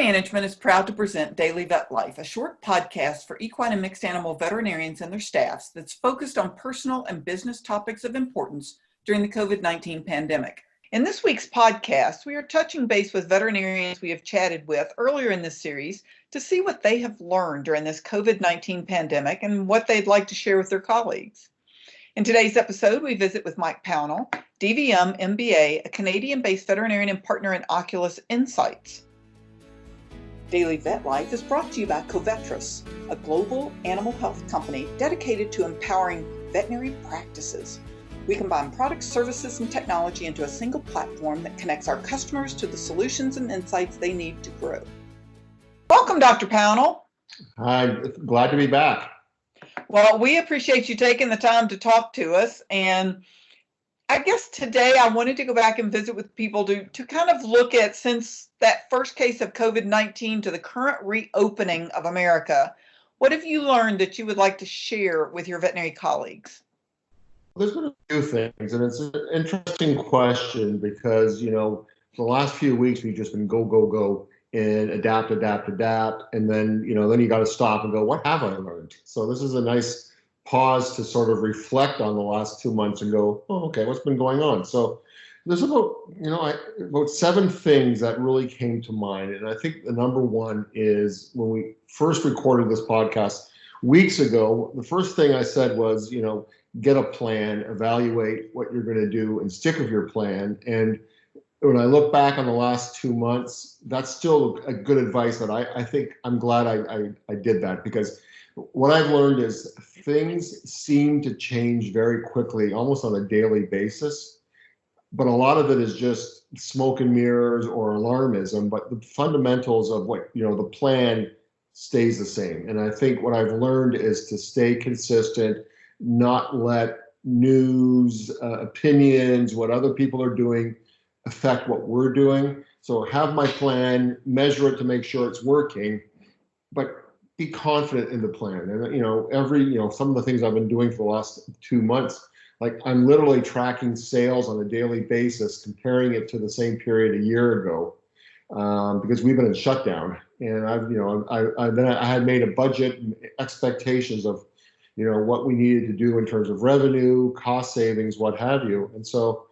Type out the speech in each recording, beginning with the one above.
Management is proud to present Daily Vet Life, a short podcast for equine and mixed animal veterinarians and their staffs that's focused on personal and business topics of importance during the COVID-19 pandemic. In this week's podcast, we are touching base with veterinarians we have chatted with earlier in this series to see what they have learned during this COVID-19 pandemic and what they'd like to share with their colleagues. In today's episode, we visit with Mike Pownall, DVM MBA, a Canadian-based veterinarian and partner in Oculus Insights. Daily Vet Life is brought to you by Covetrus, a global animal health company dedicated to empowering veterinary practices. We combine products, services, and technology into a single platform that connects our customers to the solutions and insights they need to grow. Welcome, Dr. Pownall. Hi, glad to be back. Well, we appreciate you taking the time to talk to us. And I guess today I wanted to go back and visit with people to kind of look at, since that first case of COVID-19 to the current reopening of America, what have you learned that you would like to share with your veterinary colleagues? There's been a few things, and it's an interesting question because, for the last few weeks, we've just been go, and adapt. And then you got to stop and go, what have I learned? So this is a nice pause to sort of reflect on the last 2 months and go, oh, okay, what's been going on? So there's about 7 things that really came to mind. And I think the number one is when we first recorded this podcast weeks ago, the first thing I said was, get a plan, evaluate what you're going to do and stick with your plan. And when I look back on the last 2 months, that's still a good advice that I think I'm glad I did that, because what I've learned is things seem to change very quickly, almost on a daily basis. But a lot of it is just smoke and mirrors or alarmism, but the fundamentals of what, the plan stays the same. And I think what I've learned is to stay consistent, not let news, opinions, what other people are doing affect what we're doing. So have my plan, measure it to make sure it's working, but be confident in the plan. And some of the things I've been doing for the last 2 months, like I'm literally tracking sales on a daily basis, comparing it to the same period a year ago, because we've been in shutdown. And I had made a budget and expectations of, what we needed to do in terms of revenue, cost savings, what have you. And so,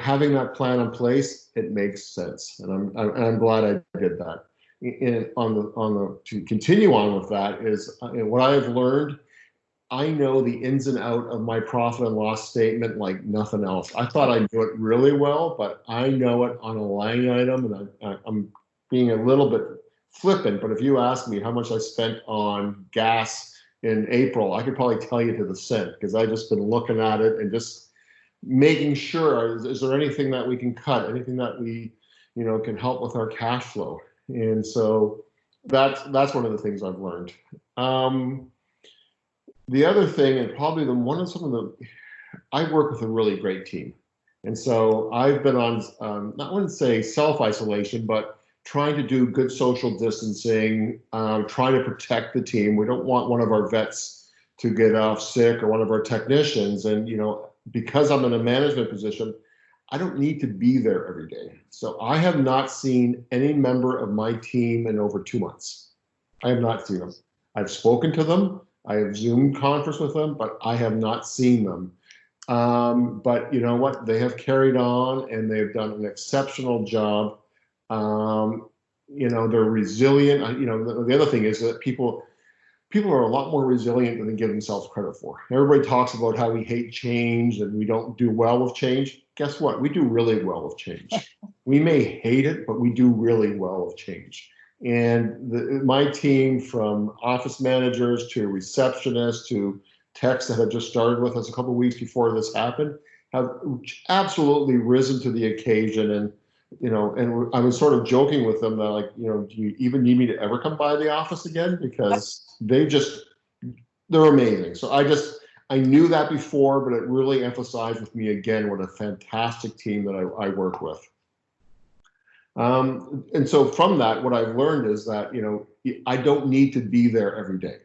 having that plan in place, it makes sense, and I'm glad I did that. And to continue on with that is what I've learned. I know the ins and out of my profit and loss statement like nothing else. I thought I knew it really well, but I know it on a line item, and I'm being a little bit flippant. But if you ask me how much I spent on gas in April, I could probably tell you to the cent, because I've just been looking at it and just making sure, is there anything that we can cut, anything that we, can help with our cash flow. And so that's one of the things I've learned. The other thing, and probably I work with a really great team. And so I've been on, I wouldn't say self-isolation, but trying to do good social distancing, trying to protect the team. We don't want one of our vets to get off sick, or one of our technicians. And, because I'm in a management position, I don't need to be there every day. So I have not seen any member of my team in over 2 months. I have not seen them. I've spoken to them. I have Zoom conference with them, but I have not seen them. But you know what? They have carried on, and they've done an exceptional job. They're resilient. The other thing is that people are a lot more resilient than they give themselves credit for. Everybody talks about how we hate change and we don't do well with change. Guess what? We do really well with change. We may hate it, but we do really well with change. And my team, from office managers to receptionists to techs that have just started with us a couple of weeks before this happened, have absolutely risen to the occasion. And and I was sort of joking with them that, do you even need me to ever come by the office again? Because they're amazing. So I knew that before, but it really emphasized with me again what a fantastic team that I work with. And so from that, what I've learned is that, I don't need to be there every day.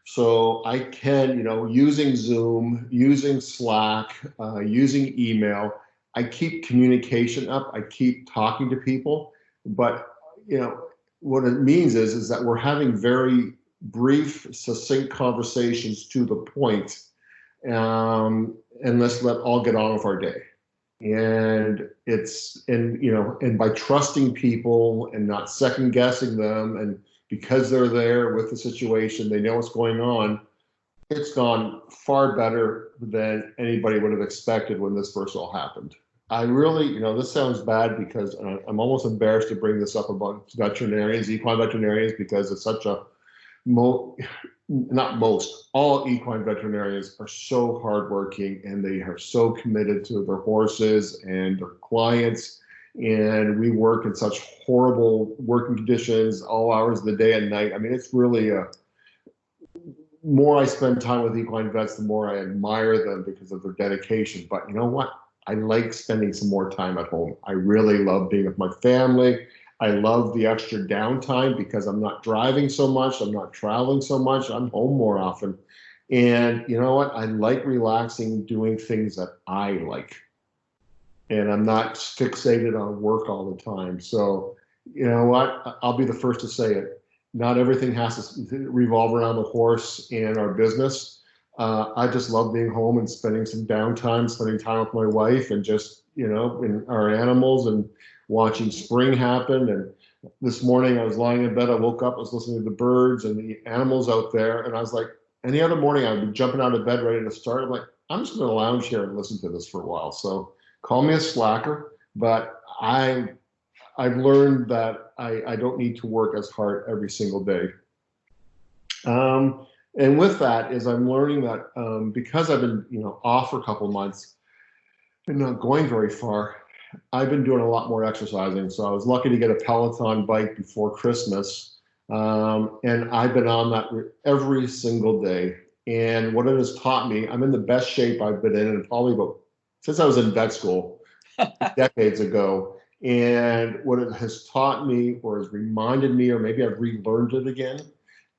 So I can, using Zoom, using Slack, using email, I keep communication up. I keep talking to people, but what it means is that we're having very brief, succinct conversations to the point, and let's let all get on with our day. And and by trusting people and not second guessing them, and because they're there with the situation, they know what's going on. It's gone far better than anybody would have expected when this first all happened. I really, this sounds bad because I'm almost embarrassed to bring this up about veterinarians, equine veterinarians, because it's such a, not most, all equine veterinarians are so hardworking and they are so committed to their horses and their clients. And we work in such horrible working conditions, all hours of the day and night. I mean, it's really more I spend time with equine vets, the more I admire them because of their dedication. But you know what? I like spending some more time at home. I really love being with my family. I love the extra downtime because I'm not driving so much. I'm not traveling so much. I'm home more often. And you know what? I like relaxing, doing things that I like. And I'm not fixated on work all the time. So, you know what? I'll be the first to say it. Not everything has to revolve around the horse and our business. I just love being home and spending some downtime, spending time with my wife and just, and our animals and watching spring happen. And this morning I was lying in bed, I woke up, I was listening to the birds and the animals out there. And I was like, any other morning I'd be jumping out of bed ready to start. I'm like, I'm just going to lounge here and listen to this for a while. So call me a slacker, but I've learned that I don't need to work as hard every single day. And with that is I'm learning that because I've been, off for a couple of months and not going very far, I've been doing a lot more exercising. So I was lucky to get a Peloton bike before Christmas. And I've been on that every single day. And what it has taught me, I'm in the best shape I've been in probably since I was in vet school decades ago. And what it has taught me or has reminded me, or maybe I've relearned it again,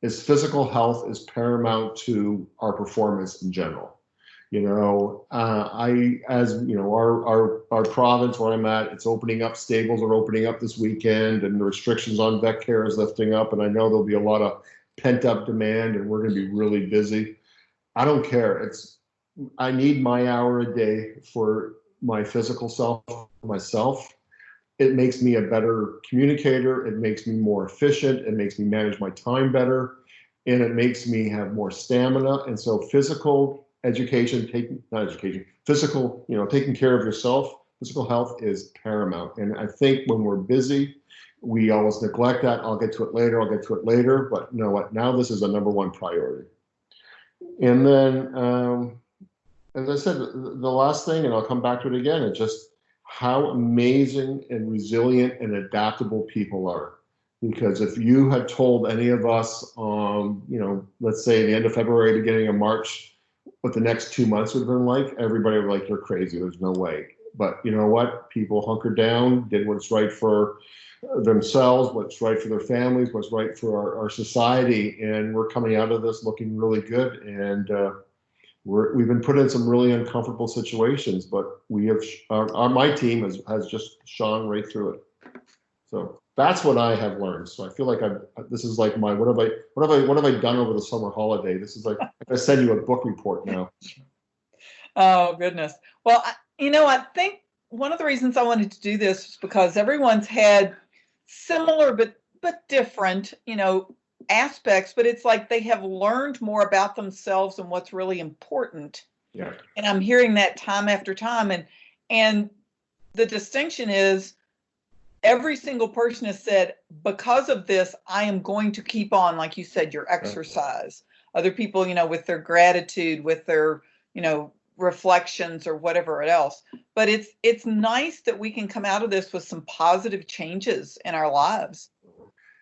is physical health is paramount to our performance in general. Our province where I'm at, it's opening up, stables are opening up this weekend and the restrictions on vet care is lifting up. And I know there'll be a lot of pent up demand and we're going to be really busy. I don't care. I need my hour a day for my physical self, myself. It makes me a better communicator. It makes me more efficient. It makes me manage my time better. And it makes me have more stamina. And so physical education, taking care of yourself, physical health is paramount. And I think when we're busy, we always neglect that. I'll get to it later. But you know what? Now this is a number one priority. And then, as I said, the last thing, and I'll come back to it again, it's just how amazing and resilient and adaptable people are. Because if you had told any of us, let's say the end of February, beginning of March, what the next 2 months would have been like, everybody would be like, you're crazy, there's no way. But you know what? People hunkered down, did what's right for themselves, what's right for their families, what's right for our society. And we're coming out of this looking really good. And we've been put in some really uncomfortable situations, but we have my team has just shone right through it. So that's what I have learned. So I feel like this is like my what have I done over the summer holiday? This is like I send you a book report now. Oh goodness. Well, I think one of the reasons I wanted to do this was because everyone's had similar but different, aspects, but it's like they have learned more about themselves and what's really important. Yeah. And I'm hearing that time after time. And the distinction is every single person has said, because of this, I am going to keep on, like you said, your exercise. Other people, with their gratitude, with their, reflections or whatever else. But it's nice that we can come out of this with some positive changes in our lives.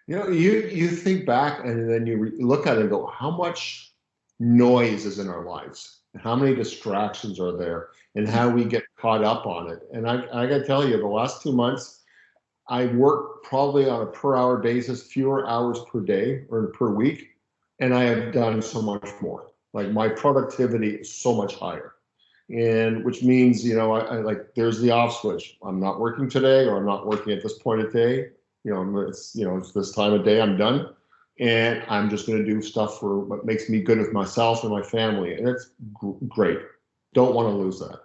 You think back and then you look at it and go, how much noise is in our lives? How many distractions are there and how we get caught up on it? And I got to tell you, the last 2 months, I work probably on a per hour basis, fewer hours per day or per week. And I have done so much more. Like my productivity is so much higher. And which means, I like there's the off switch. I'm not working today or I'm not working at this point of day. It's this time of day, I'm done. And I'm just going to do stuff for what makes me good with myself and my family. And it's great. Don't want to lose that.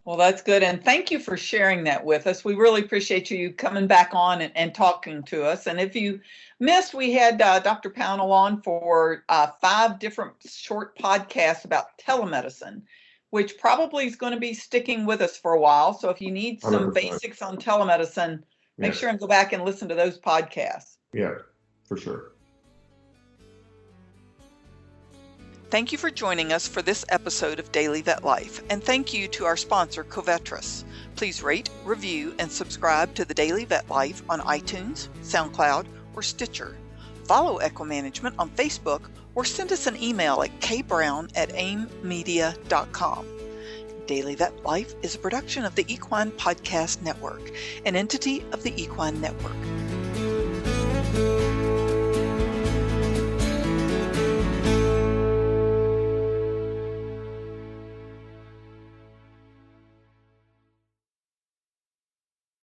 Well, that's good. And thank you for sharing that with us. We really appreciate you coming back on and talking to us. And if you missed, we had Dr. Pownall on for 5 different short podcasts about telemedicine, which probably is going to be sticking with us for a while. So if you need some 100%. basics on telemedicine, make sure and go back and listen to those podcasts. Yeah, for sure. Thank you for joining us for this episode of Daily Vet Life, and thank you to our sponsor, Covetrus. Please rate, review, and subscribe to the Daily Vet Life on iTunes, SoundCloud, or Stitcher. Follow Equimanagement on Facebook or send us an email at kbrown@aimmedia.com. Daily Vet Life is a production of the Equine Podcast Network, an entity of the Equine Network.